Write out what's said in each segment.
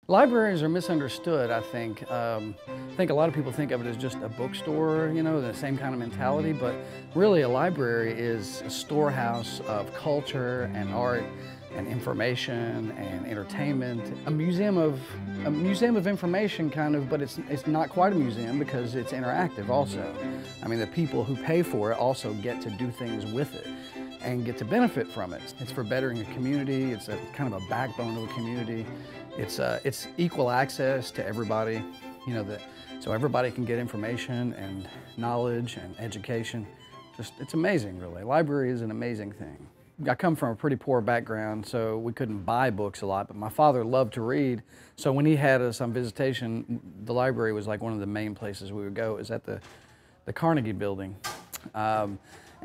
Libraries are misunderstood, I think. I think a lot of people think of it as just a bookstore, you know, the same kind of mentality, but really a library is a storehouse of culture and art and information and entertainment. A museum of information kind of, but it's not quite a museum because it's interactive also. I mean, the people who pay for it also get to do things with it and get to benefit from it. It's for bettering a community. It's a kind of a backbone of a community. It's equal access to everybody, you know, so everybody can get information and knowledge and education. It's amazing, really. Library is an amazing thing. I come from a pretty poor background, so we couldn't buy books a lot, but my father loved to read. So when he had us on visitation, the library was like one of the main places we would go. It was at the Carnegie building.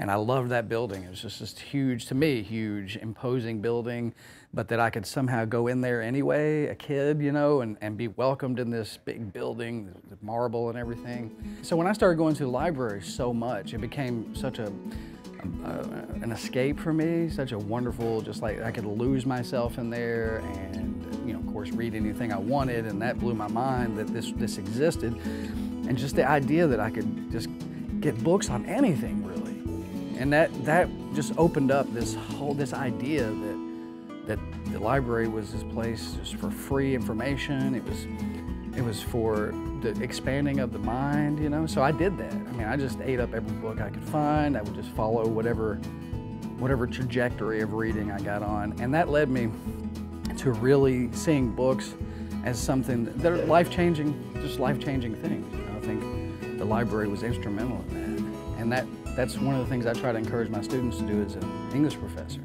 And I loved that building. It was just this huge, to me, huge, imposing building, but that I could somehow go in there anyway, a kid, you know, and be welcomed in this big building, the marble and everything. So when I started going to the library so much, it became such an escape for me, such a wonderful, just like I could lose myself in there and, you know, of course, read anything I wanted, and that blew my mind that this existed. And just the idea that I could just get books on anything, really. And that just opened up this idea that the library was this place just for free information. It was for the expanding of the mind, you know. So I did that. I mean, I just ate up every book I could find. I would just follow whatever trajectory of reading I got on, and that led me to really seeing books as something that are life-changing, just life-changing things. You know, I think the library was instrumental in that, and that's one of the things I try to encourage my students to do as an English professor,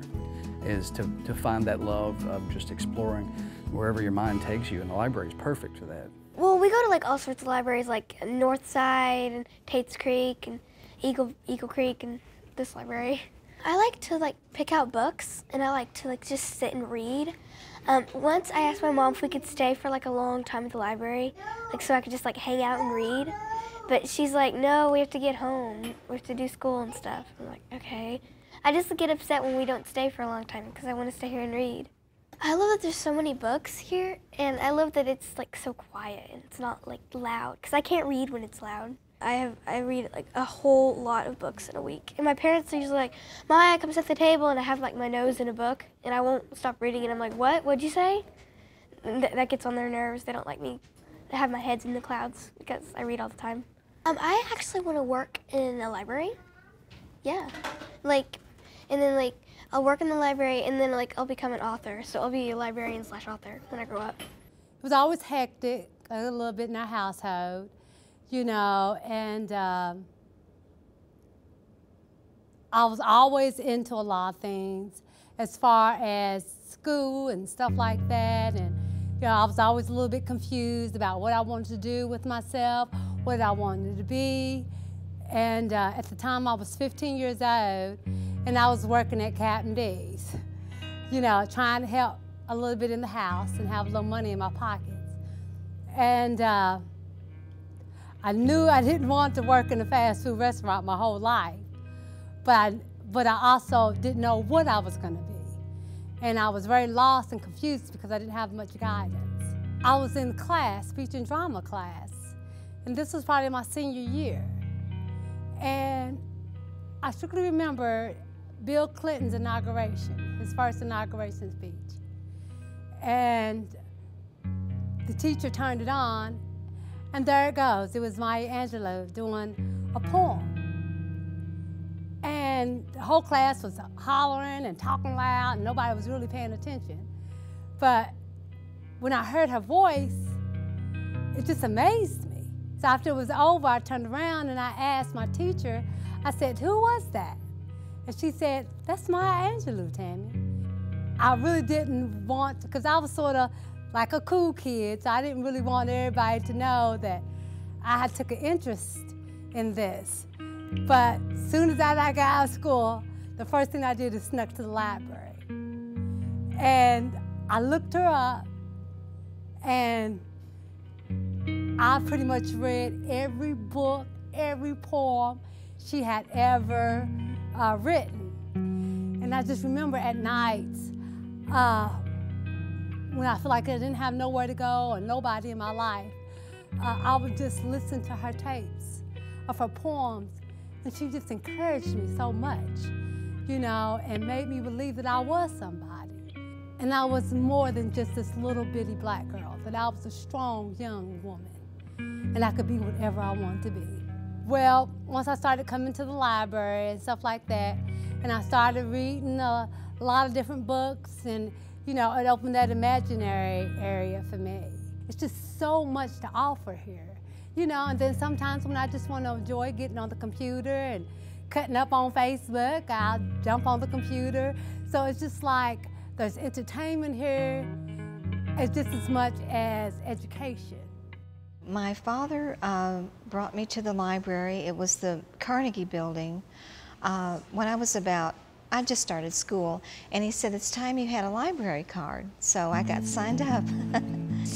is to find that love of just exploring wherever your mind takes you, and the library is perfect for that. Well, we go to like all sorts of libraries, like Northside and Tate's Creek and Eagle Creek and this library. I like to like pick out books, and I like to like just sit and read. Once I asked my mom if we could stay for like a long time at the library, like so I could just like hang out and read. But she's like, no, we have to get home. We have to do school and stuff. I'm like, okay. I just get upset when we don't stay for a long time because I want to stay here and read. I love that there's so many books here, and I love that it's like so quiet and it's not like loud, because I can't read when it's loud. I read like a whole lot of books in a week. And my parents are usually like, Maya, come sit at the table, and I have like my nose in a book and I won't stop reading, and I'm like, what? What'd you say? And that gets on their nerves. They don't like me to have my heads in the clouds because I read all the time. I actually want to work in a library. Yeah. And then I'll work in the library, and then I'll become an author. So I'll be a librarian/author when I grow up. It was always hectic, a little bit in our household, you know, and I was always into a lot of things as far as school and stuff like that. And, you know, I was always a little bit confused about what I wanted to do with myself, what I wanted to be. And at the time I was 15 years old, and I was working at Captain D's, you know, trying to help a little bit in the house and have a little money in my pockets. And I knew I didn't want to work in a fast food restaurant my whole life, but I also didn't know what I was going to be. And I was very lost and confused because I didn't have much guidance. I was in class, speech and drama class, and this was probably my senior year. And I strictly remember Bill Clinton's inauguration, his first inauguration speech. And the teacher turned it on, and there it goes. It was Maya Angelou doing a poem. And the whole class was hollering and talking loud, and nobody was really paying attention. But when I heard her voice, it just amazed me. So after it was over, I turned around and I asked my teacher, I said, who was that? And she said, that's Maya Angelou, Tammy. I really didn't want to, because I was sort of like a cool kid, so I didn't really want everybody to know that I had took an interest in this. But as soon as I got out of school, the first thing I did is snuck to the library. And I looked her up, and I pretty much read every book, every poem she had ever written. And I just remember at nights, when I feel like I didn't have nowhere to go or nobody in my life, I would just listen to her tapes of her poems, and she just encouraged me so much, you know, and made me believe that I was somebody. And I was more than just this little bitty black girl, that I was a strong young woman, and I could be whatever I wanted to be. Well, once I started coming to the library and stuff like that, and I started reading a lot of different books, and you know, it opened that imaginary area for me. It's just so much to offer here, you know, and then sometimes when I just want to enjoy getting on the computer and cutting up on Facebook, I'll jump on the computer. So it's just like there's entertainment here. It's just as much as education. My father brought me to the library. It was the Carnegie Building when I just started school, and he said, it's time you had a library card. So I got signed up.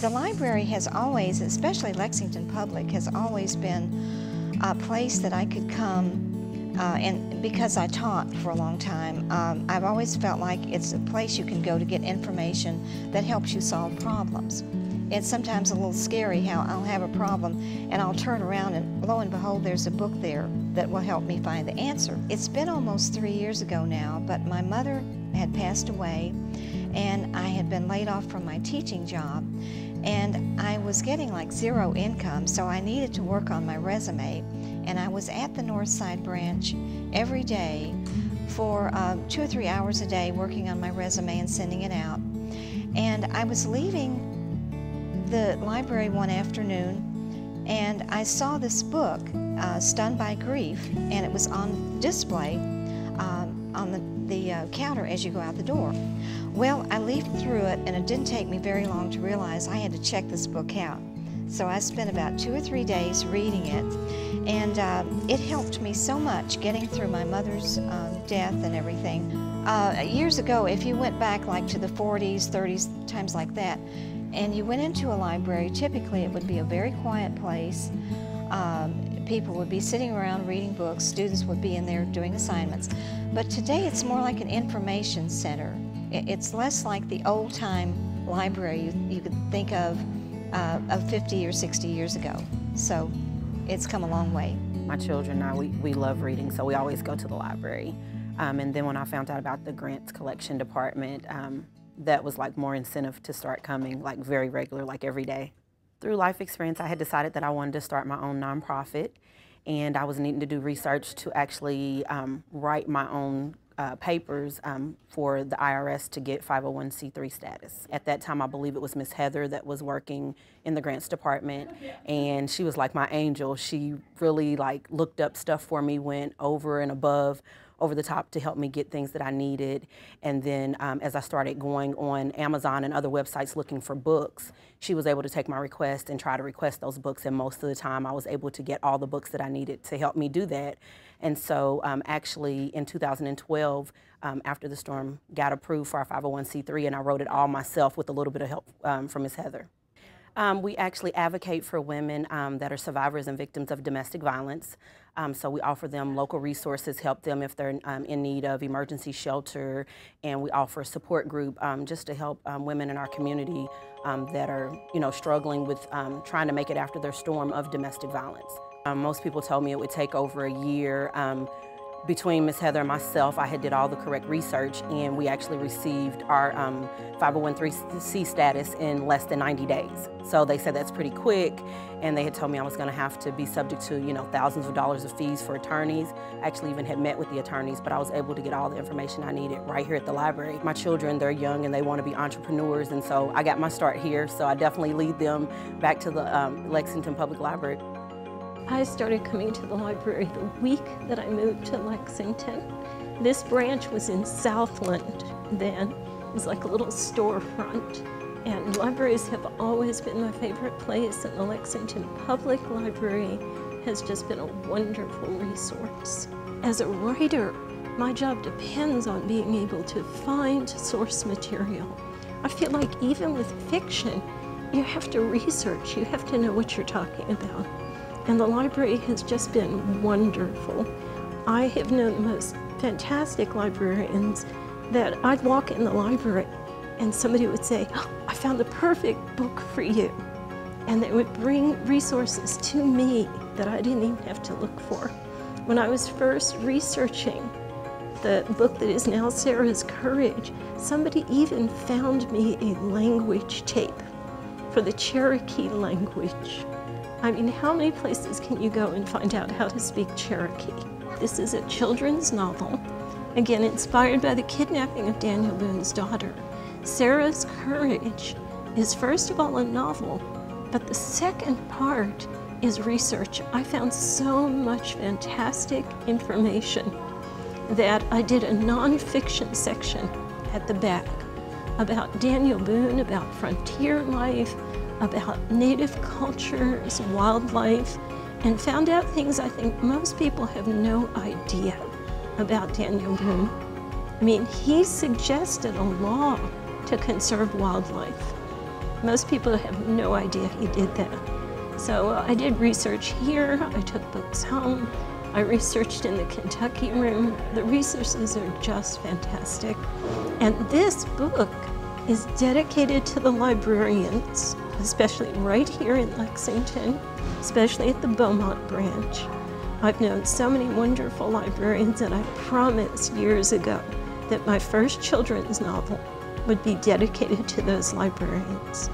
The library has always, especially Lexington Public, has always been a place that I could come, and because I taught for a long time, I've always felt like it's a place you can go to get information that helps you solve problems. It's sometimes a little scary how I'll have a problem and I'll turn around and lo and behold, there's a book there that will help me find the answer. It's been almost 3 years ago now, but my mother had passed away and I had been laid off from my teaching job, and I was getting like zero income, so I needed to work on my resume, and I was at the Northside branch every day for 2 or 3 hours a day working on my resume and sending it out. And I was leaving the library one afternoon, and I saw this book, Stunned by Grief, and it was on display on the counter as you go out the door. Well, I leafed through it, and it didn't take me very long to realize I had to check this book out. So I spent about 2 or 3 days reading it, and it helped me so much getting through my mother's death and everything. Years ago, if you went back like to the 40s, 30s, times like that, and you went into a library, typically it would be a very quiet place. People would be sitting around reading books, students would be in there doing assignments. But today it's more like an information center. It's less like the old-time library you could think of 50 or 60 years ago. So it's come a long way. My children and I, we love reading, so we always go to the library. And then when I found out about the grants collection department, that was like more incentive to start coming, like very regular, like every day. Through life experience, I had decided that I wanted to start my own nonprofit, and I was needing to do research to actually write my own papers for the IRS to get 501c3 status. At that time, I believe it was Miss Heather that was working in the grants department, and she was like my angel. She really like looked up stuff for me, went over and above, over the top to help me get things that I needed. And then as I started going on Amazon and other websites looking for books, she was able to take my request and try to request those books, and most of the time I was able to get all the books that I needed to help me do that. And so actually in 2012, after the storm, got approved for our 501c3, and I wrote it all myself with a little bit of help from Ms. Heather. We actually advocate for women that are survivors and victims of domestic violence. So we offer them local resources, help them if they're in need of emergency shelter, and we offer a support group just to help women in our community that are, struggling with trying to make it after their storm of domestic violence. Most people told me it would take over a year. Between Ms. Heather and myself, I had did all the correct research, and we actually received our 501c status in less than 90 days. So they said that's pretty quick, and they had told me I was going to have to be subject to, thousands of dollars of fees for attorneys. I actually even had met with the attorneys, but I was able to get all the information I needed right here at the library. My children, they're young and they want to be entrepreneurs, and so I got my start here, so I definitely lead them back to the Lexington Public Library. I started coming to the library the week that I moved to Lexington. This branch was in Southland then. It was like a little storefront. And libraries have always been my favorite place, and the Lexington Public Library has just been a wonderful resource. As a writer, my job depends on being able to find source material. I feel like even with fiction, you have to research, you have to know what you're talking about. And the library has just been wonderful. I have known the most fantastic librarians that I'd walk in the library and somebody would say, "Oh, I found the perfect book for you." And they would bring resources to me that I didn't even have to look for. When I was first researching the book that is now Sarah's Courage, somebody even found me a language tape for the Cherokee language. I mean, how many places can you go and find out how to speak Cherokee? This is a children's novel, again inspired by the kidnapping of Daniel Boone's daughter. Sarah's Courage is first of all a novel, but the second part is research. I found so much fantastic information that I did a nonfiction section at the back about Daniel Boone, about frontier life, about native cultures, wildlife, and found out things I think most people have no idea about Daniel Boone. I mean, he suggested a law to conserve wildlife. Most people have no idea he did that. So I did research here, I took books home, I researched in the Kentucky room. The resources are just fantastic. And this book is dedicated to the librarians, especially right here in Lexington, especially at the Beaumont branch. I've known so many wonderful librarians, and I promised years ago that my first children's novel would be dedicated to those librarians.